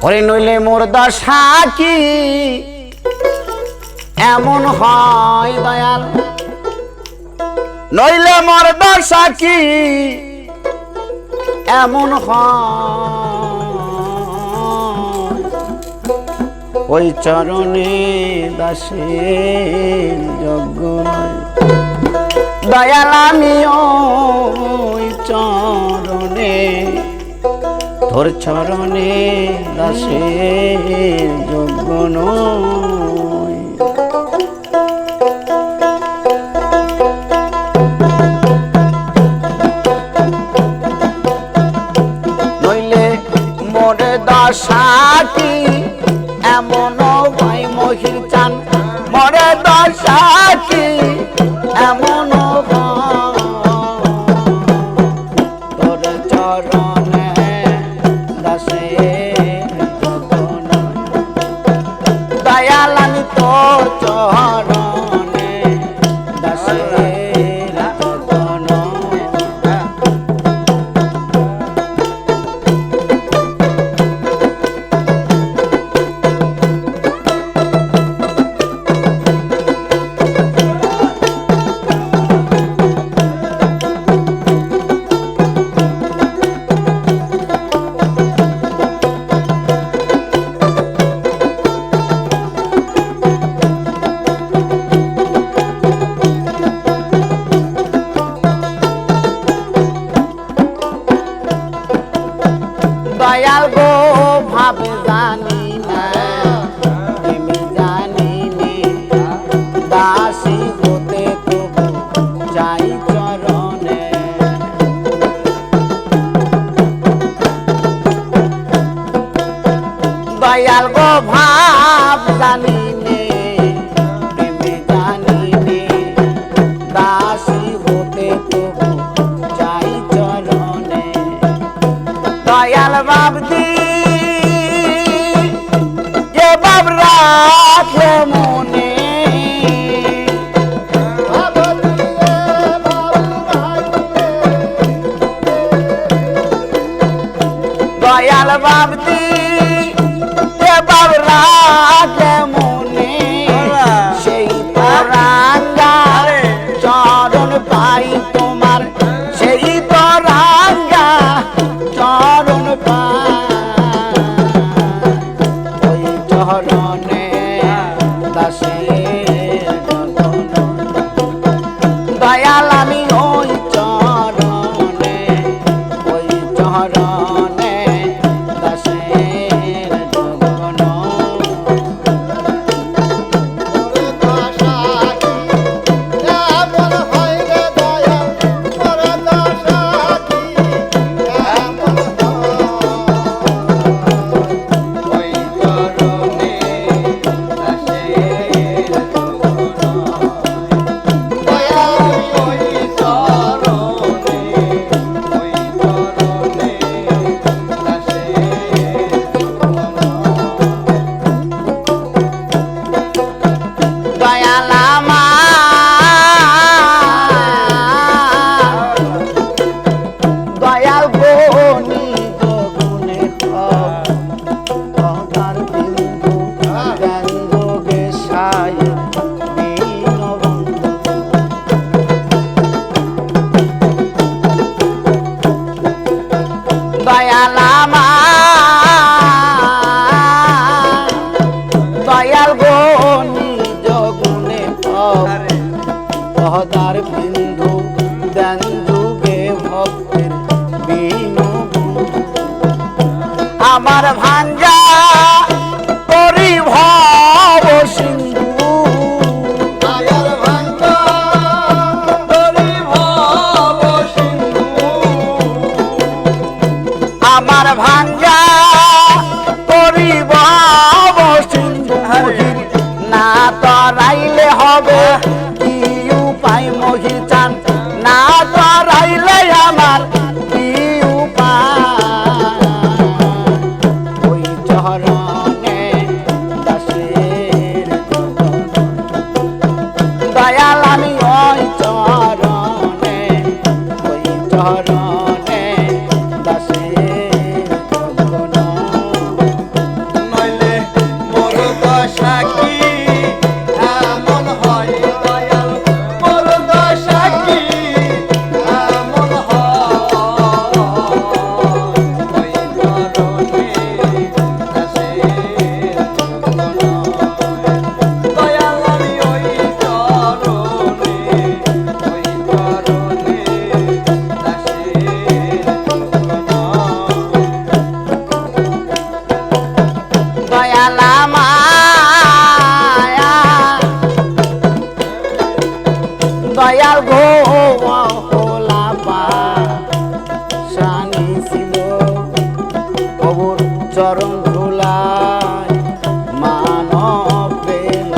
ওরে নইলে মোর দশা কি এমন হয় দয়াল, নইলে মোর দশা কি এমন হয়, ওই চরণে দাসের যজ্ঞ দয়াল আমি ওই চরণে তোর চরণে দাসের যোগ্য নই। নইলে মোর দশা কি এমন ভাই মহির চান, মোরে দশা কি এমন তোর চরণে দয়াল আমি তোর চরণে দাসের যতন। দয়াল গো ভাবে জানি না তুমি জানি নে, দাসী হতে তবু যাই চরণে। দয়াল গো ভাব জানি নে তুমি জানি নে, দাসী হতে তবু যাই চরণে। দয়াল বাবদি যে বাব রাখে মনে, দয়াল বাবদি যে বাব রাখে মনে, সেই তরাঙ্গা চরণ পাই তোমার, সেই তরাঙ্গা চরণ ওই চরণে দাসের যতন। দয়াল আমি ওই চরণে, ওই চরণে দাসের যতন। দয়াল গো নিজ গুণে পহদার বিন্দু দেন যুগে ভক্তের বিনু। আমার ভাঞ্জা করি ভব সিন্ধু, আমার ভাঞ্জা করি ভব সিন্ধু। না তরাইলে হবে কি উপায় মহি চান, না তরাইলে আমার কি উপায়, ওই চরণে দাসের যতন। দয়াল আমি ওই চরণে, ওই চরণে দাসের যতন। চরণ ধুলায় মানব পেল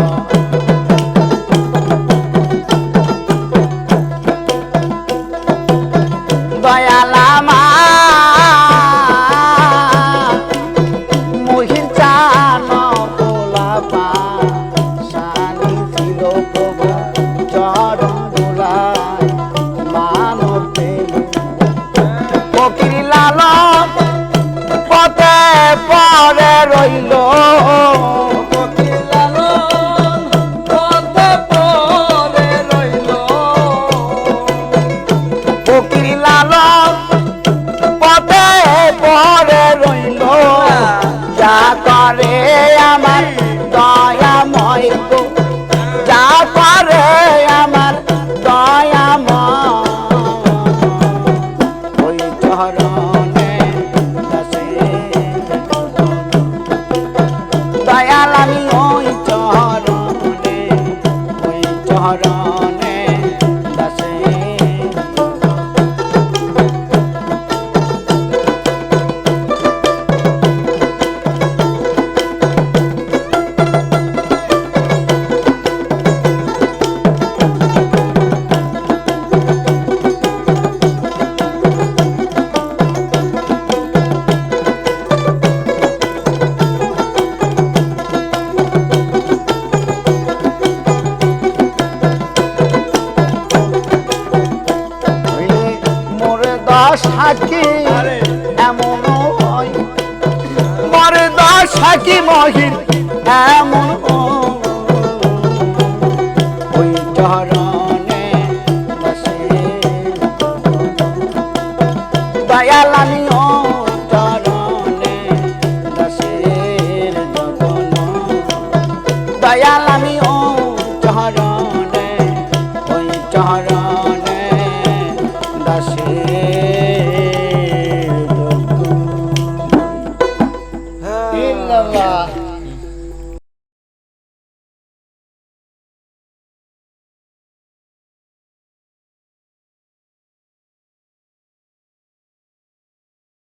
দয়ালামা মহির চান তোলা পা সানি ছিল প্রভু চরণ ধুলায় মানব পেল ফকির লালন পথে পরে রইল ফকির লালন পথে পড়ে রইল ফকির লালন পথে পরে রইল যা করে আমার দয়াময় গো যা করে আমার দয়াময় ওই চরণে দাসে দয়াল আমি ওই চরণে দাসে সাকি এমন হয় মরে দশ সাকি মহির এমন ওই চরণে বসে দয়াল আমি ও চরণে দাসের যতন দয়াল আমি ও চরণে ওই চরণে দাসের ইল্লাল্লাহ